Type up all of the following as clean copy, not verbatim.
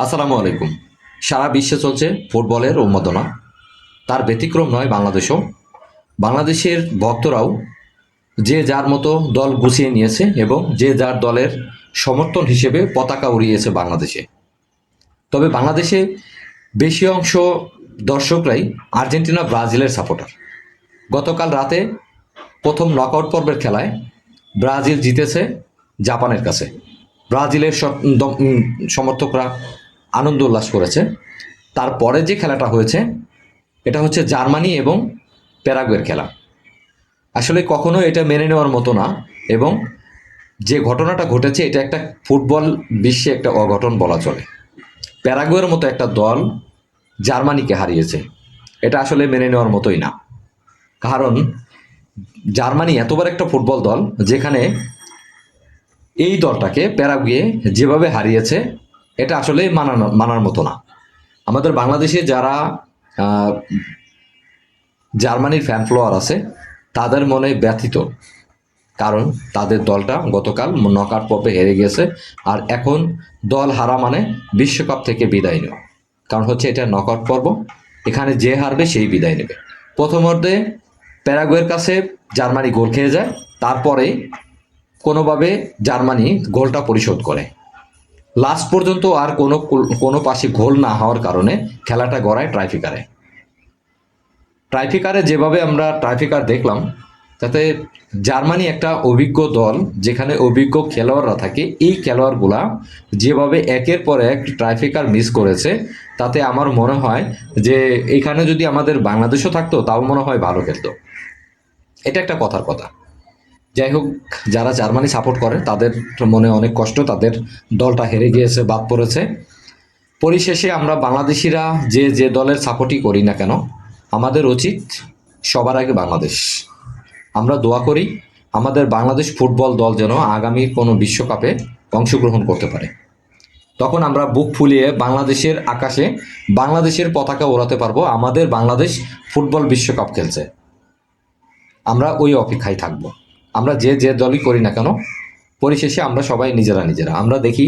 আসসালামু আলাইকুম। সারা বিশ্বে চলছে ফুটবলের উন্মাদনা। তার ব্যতিক্রম নয় বাংলাদেশও। বাংলাদেশের ভক্তরাও যে যার মতো দল গুছিয়ে নিয়েছে এবং যে যার দলের সমর্থন হিসেবে পতাকা উড়িয়েছে বাংলাদেশে। তবে বাংলাদেশে বেশি অংশ দর্শকরাই আর্জেন্টিনা ব্রাজিলের সাপোর্টার। গতকাল রাতে প্রথম নকআউট পর্বের খেলায় ব্রাজিল জিতেছে জাপানের কাছে। ব্রাজিলের সমর্থকরা আনন্দ উল্লাস করেছে। তারপরে যে খেলাটা হয়েছে এটা হচ্ছে জার্মানি এবং প্যারাগুয়ের খেলা। আসলে কখনো এটা মেনে নেওয়ার মতো না, এবং যে ঘটনাটা ঘটেছে এটা একটা ফুটবল বিশ্বে একটা অঘটন বলা চলে। প্যারাগুয়ের মতো একটা দল জার্মানিকে হারিয়েছে, এটা আসলে মেনে নেওয়ার মতোই না। কারণ জার্মানি এত বড় একটা ফুটবল দল, যেখানে এই দলটাকে প্যারাগুয়ে যেভাবে হারিয়েছে এটা আসলে মানার মতো না। আমাদের বাংলাদেশে যারা জার্মানির ফ্যান ফলোয়ার আছে তাদের মনে ব্যথিত, কারণ তাদের দলটা গতকাল নকআউট পর্বে হেরে গেছে। আর এখন দল হারা মানে বিশ্বকাপ থেকে বিদায় নেওয়া, কারণ হচ্ছে এটা নকআউট পর্ব, এখানে যে হারবে সেই বিদায় নেবে। প্রথমার্ধে প্যারাগুয়ের কাছে জার্মানি গোল খেয়ে যায়, তারপরে কোনোভাবে জার্মানি গোলটা পরিশোধ করে। লাস্ট পর্যন্ত আর কোনো পাশে গোল না হওয়ার কারণে খেলাটা গড়ায় ট্রাইফিকারে যেভাবে আমরা ট্রাইফিকার দেখলাম, তাতে জার্মানি একটা অভিজ্ঞ দল, যেখানে অভিজ্ঞ খেলোয়াড়রা থাকে। এই খেলোয়াড়গুলা যেভাবে একের পর এক ট্রাইফিকার মিস করেছে, তাতে আমার মনে হয় যে এখানে যদি আমাদের বাংলাদেশও থাকতো তাও মনে হয় ভালো খেলতো। এটা একটা কথার কথা। যাই হোক, যারা জার্মানি সাপোর্ট করে তাদের মনে অনেক কষ্ট, তাদের দলটা হেরে গিয়েছে, বাদ পড়েছে। পরিশেষে আমরা বাংলাদেশিরা যে যে দলের সাপোর্টই করি না কেন, আমাদের উচিত সবার আগে বাংলাদেশ। আমরা দোয়া করি আমাদের বাংলাদেশ ফুটবল দল যেন আগামী কোনো বিশ্বকাপে অংশগ্রহণ করতে পারে। তখন আমরা বুক ফুলিয়ে বাংলাদেশের আকাশে বাংলাদেশের পতাকা ওড়াতে পারবো। আমাদের বাংলাদেশ ফুটবল বিশ্বকাপ খেলছে, আমরা ওই অপেক্ষায় থাকবো। আমরা যে যে দলই করি না কেন, পরিশেষে আমরা সবাই নিজেরা আমরা দেখি,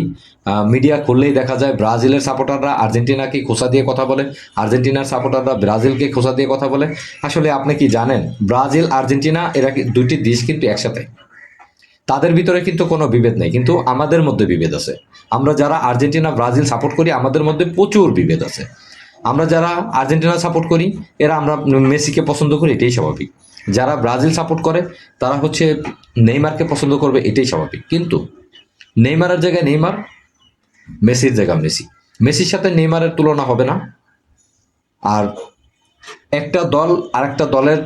মিডিয়া খুললেই দেখা যায় ব্রাজিলের সাপোর্টাররা আর্জেন্টিনাকে খোঁচা দিয়ে কথা বলে, আর্জেন্টিনার সাপোর্টাররা ব্রাজিলকে খোঁচা দিয়ে কথা বলে। আসলে আপনি কি জানেন, ব্রাজিল আর্জেন্টিনা এরা দুইটি দেশ কিন্তু একসাথে, তাদের ভিতরে কিন্তু কোনো বিভেদ নেই, কিন্তু আমাদের মধ্যে বিভেদ আছে। আমরা যারা আর্জেন্টিনা ব্রাজিল সাপোর্ট করি আমাদের মধ্যে প্রচুর বিভেদ আছে। আমরা যারা আর্জেন্টিনা সাপোর্ট করি আমরা মেসিকে পছন্দ করি, এটাই স্বাভাবিক। যারা ব্রাজিল সাপোর্ট করে তারা হচ্ছে নেইমারকে পছন্দ করবে, এটাই স্বাভাবিক। কিন্তু নেইমারের জায়গায় নেইমার, মেসির জায়গায় মেসি, মেসির সাথে নেইমারের তুলনা হবে না। আর একটা দল আর একটা দলের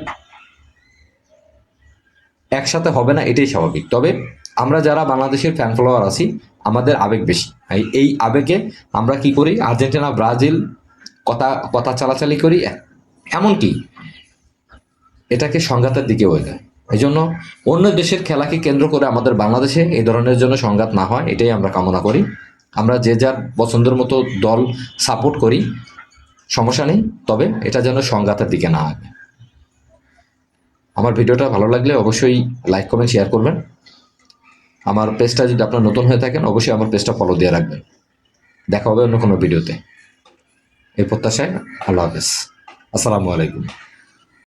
একসাথে হবে না, এটাই স্বাভাবিক। তবে আমরা যারা বাংলাদেশের ফ্যান ফলোয়ার আছি, আমাদের আবেগ বেশি। এই আবেগে আমরা কি করি, আর্জেন্টিনা ব্রাজিল কথা কথা চালাচালি করি, এমনকি এটাকে সংঘাতের দিকে হয়ে যায়। এই জন্য অন্য দেশের খেলাকে কেন্দ্র করে আমাদের বাংলাদেশে এই ধরনের জন্য সংঘাত না হয়, এটাই আমরা কামনা করি। আমরা যে যার পছন্দের মতো দল সাপোর্ট করি, সমস্যা নেই, তবে এটা যেন সংঘাতের দিকে না হয়। আমার ভিডিওটা ভালো লাগলে অবশ্যই লাইক কমেন্ট শেয়ার করবেন। আমার পেজটা যদি আপনার নতুন হয়ে থাকেন, অবশ্যই আমার পেজটা ফলো দিয়ে রাখবেন। দেখা হবে অন্য কোনো ভিডিওতে। এই প্রত্যাশায় আল্লাহ হাফেজ, আসসালামু আলাইকুম।